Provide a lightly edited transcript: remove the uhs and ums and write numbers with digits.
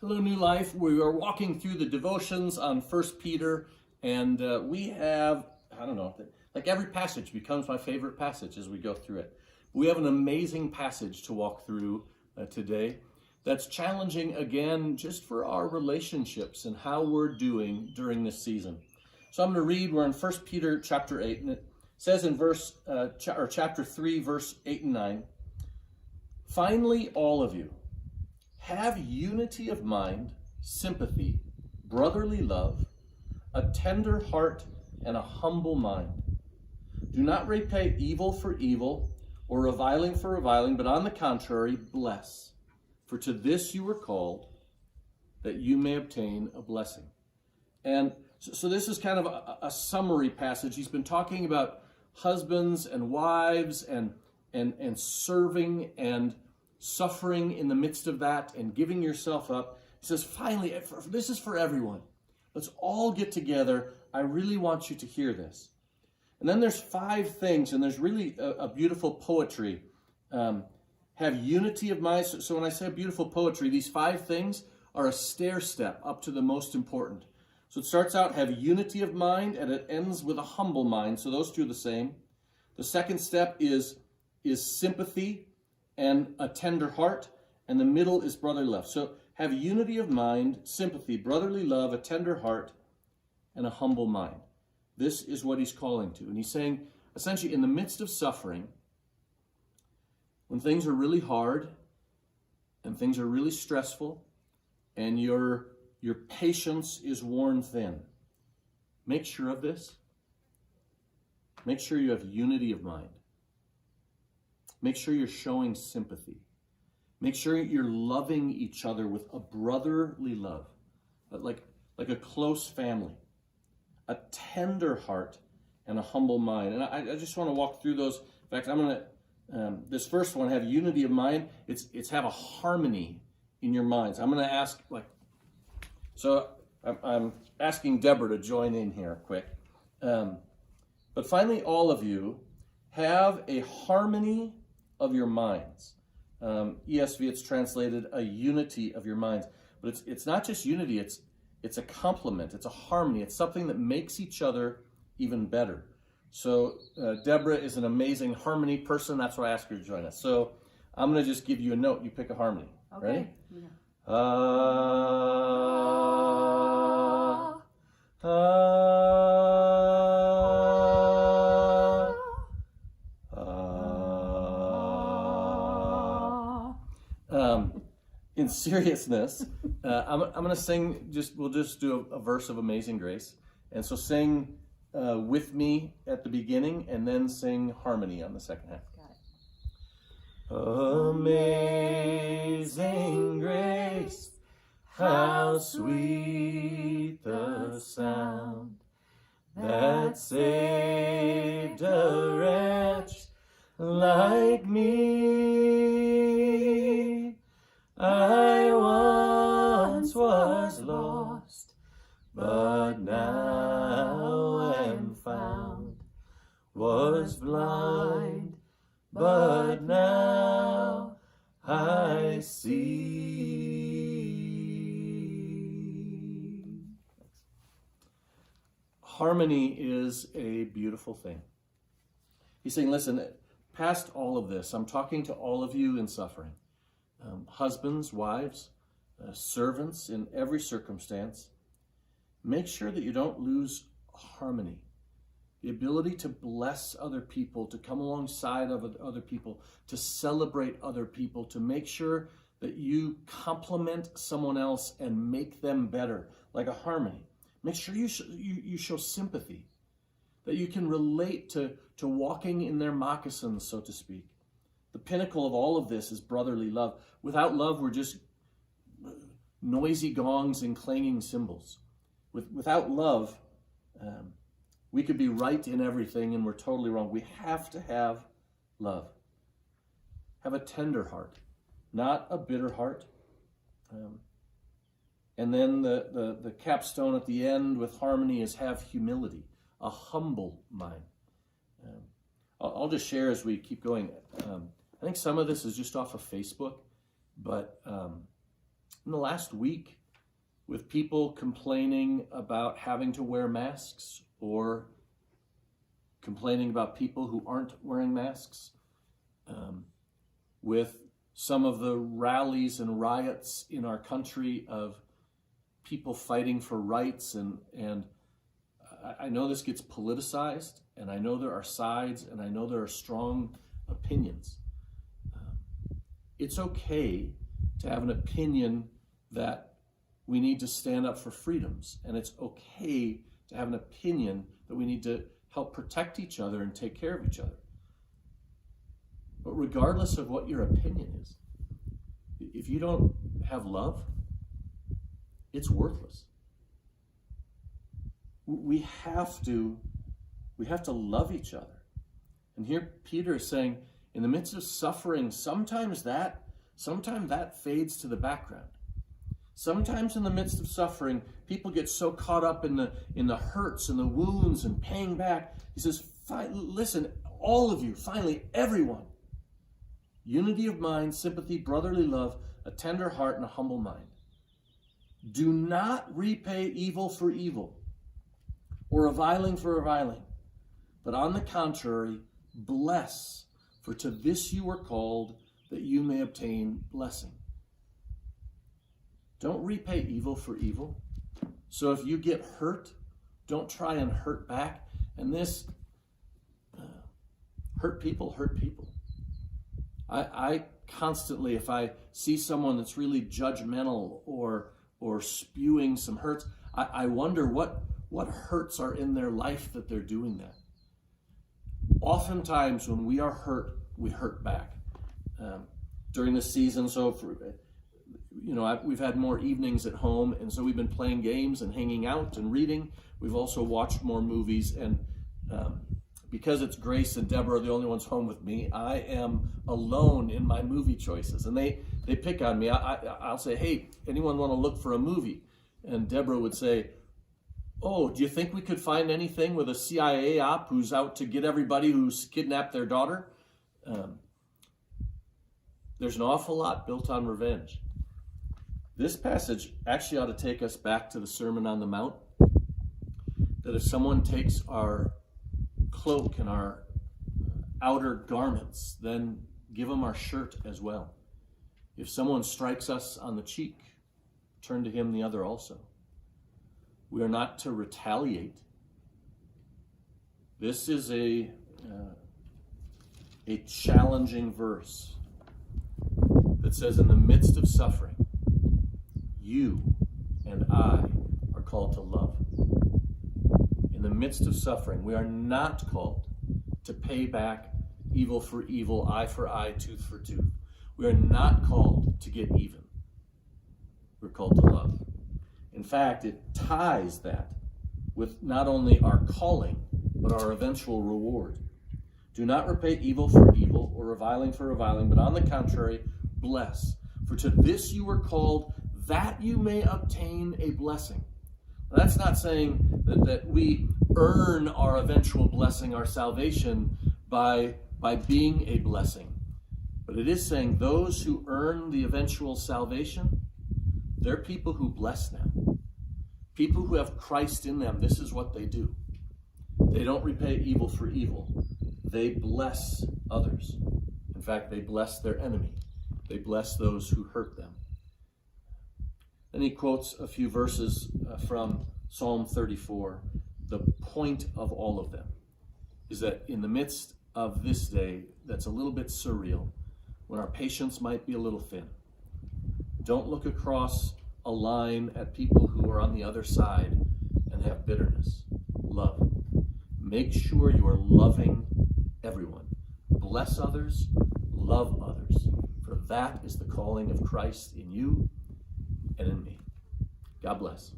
Hello, New Life. We are walking through the devotions on 1 Peter, and we have, I don't know, like every passage becomes my favorite passage as we go through it. We have an amazing passage to walk through today that's challenging again just for our relationships and how we're doing during this season. So I'm going to read, we're in 1 Peter chapter 8, and it says in chapter 3, verse 8 and 9, "Finally, all of you, have unity of mind, sympathy, brotherly love, a tender heart, and a humble mind. Do not repay evil for evil or reviling for reviling, but on the contrary, bless. For to this you were called, that you may obtain a blessing." And so this is kind of a summary passage. He's been talking about husbands and wives and serving and suffering in the midst of that and giving yourself up. He says, finally, this is for everyone. Let's all get together. I really want you to hear this. And then there's 5 things, and there's really a beautiful poetry. Have unity of mind. So when I say beautiful poetry, these 5 things are a stair step up to the most important. So it starts out, have unity of mind, and it ends with a humble mind. So those two are the same. The second step is sympathy and a tender heart, and the middle is brotherly love. So have unity of mind, sympathy, brotherly love, a tender heart, and a humble mind. This is what he's calling to. And he's saying, essentially, in the midst of suffering, when things are really hard, and things are really stressful, and your patience is worn thin, make sure of this. Make sure you have unity of mind. Make sure you're showing sympathy. Make sure you're loving each other with a brotherly love, like a close family, a tender heart, and a humble mind. And I just want to walk through those. In fact, I'm going to, this first one, have unity of mind. It's have a harmony in your minds. I'm going to ask, so I'm asking Deborah to join in here quick. But finally, all of you have a harmony of your minds. ESV, it's translated a unity of your minds. But it's not just unity, it's a complement, it's a harmony, it's something that makes each other even better. So Deborah is an amazing harmony person. That's why I asked her to join us. So I'm going to just give you a note. You pick a harmony. Okay. Ready? Yeah. In seriousness, I'm going to sing, we'll just do a verse of Amazing Grace. And so sing with me at the beginning and then sing harmony on the second half. Got it. Amazing grace, how sweet the sound that saved a wretch like me. I once was lost, but now am found, was blind, but now I see. Harmony is a beautiful thing. He's saying, listen, past all of this, I'm talking to all of you in suffering. Husbands, wives, servants in every circumstance. Make sure that you don't lose harmony. The ability to bless other people, to come alongside of other people, to celebrate other people, to make sure that you compliment someone else and make them better, like a harmony. Make sure you show sympathy, that you can relate to walking in their moccasins, so to speak. The pinnacle of all of this is brotherly love. Without love, we're just noisy gongs and clanging cymbals. Without love, we could be right in everything and we're totally wrong. We have to have love. Have a tender heart, not a bitter heart. And then the capstone at the end with harmony is have humility, a humble mind. I'll just share as we keep going. I think some of this is just off of Facebook, but in the last week with people complaining about having to wear masks or complaining about people who aren't wearing masks, with some of the rallies and riots in our country of people fighting for rights. And I know this gets politicized, and I know there are sides, and I know there are strong opinions. It's okay to have an opinion that we need to stand up for freedoms, and it's okay to have an opinion that we need to help protect each other and take care of each other. But regardless of what your opinion is, if you don't have love, it's worthless. We have to love each other. And here Peter is saying, in the midst of suffering, sometimes that fades to the background. Sometimes in the midst of suffering, people get so caught up in the hurts and the wounds and paying back. He says, listen, all of you, finally, everyone, unity of mind, sympathy, brotherly love, a tender heart, and a humble mind. Do not repay evil for evil or reviling for reviling, but on the contrary, bless, for to this you were called, that you may obtain blessing. Don't repay evil for evil. So if you get hurt, don't try and hurt back. And this, hurt people hurt people. I constantly, if I see someone that's really judgmental or spewing some hurts, I wonder what hurts are in their life that they're doing that. Oftentimes when we are hurt, we hurt back. During this season, we've had more evenings at home, and so we've been playing games and hanging out and reading. We've also watched more movies, and because it's Grace and Deborah are the only ones home with me, I am alone in my movie choices. And they pick on me. I'll say, hey, anyone want to look for a movie? And Deborah would say, oh, do you think we could find anything with a CIA op who's out to get everybody who's kidnapped their daughter? There's an awful lot built on revenge. This passage actually ought to take us back to the Sermon on the Mount, that if someone takes our cloak and our outer garments, then give them our shirt as well. If someone strikes us on the cheek, turn to him the other also. We are not to retaliate. This is a challenging verse that says, in the midst of suffering, you and I are called to love. In the midst of suffering, we are not called to pay back evil for evil, eye for eye, tooth for tooth. We are not called to get even. We're called to love. In fact, it ties that with not only our calling, but our eventual reward. Do not repay evil for evil or reviling for reviling, but on the contrary, bless. For to this you were called, that you may obtain a blessing. Now, that's not saying that we earn our eventual blessing, our salvation, by being a blessing. But it is saying those who earn the eventual salvation, they're people who bless now. People who have Christ in them, this is what they do. They don't repay evil for evil. They bless others. In fact, they bless their enemy. They bless those who hurt them. Then he quotes a few verses from Psalm 34. The point of all of them is that in the midst of this day that's a little bit surreal, when our patience might be a little thin, don't look across a line at people who are on the other side and have bitterness. Love. Make sure you are loving everyone. Bless others, love others, for that is the calling of Christ in you and in me. God bless.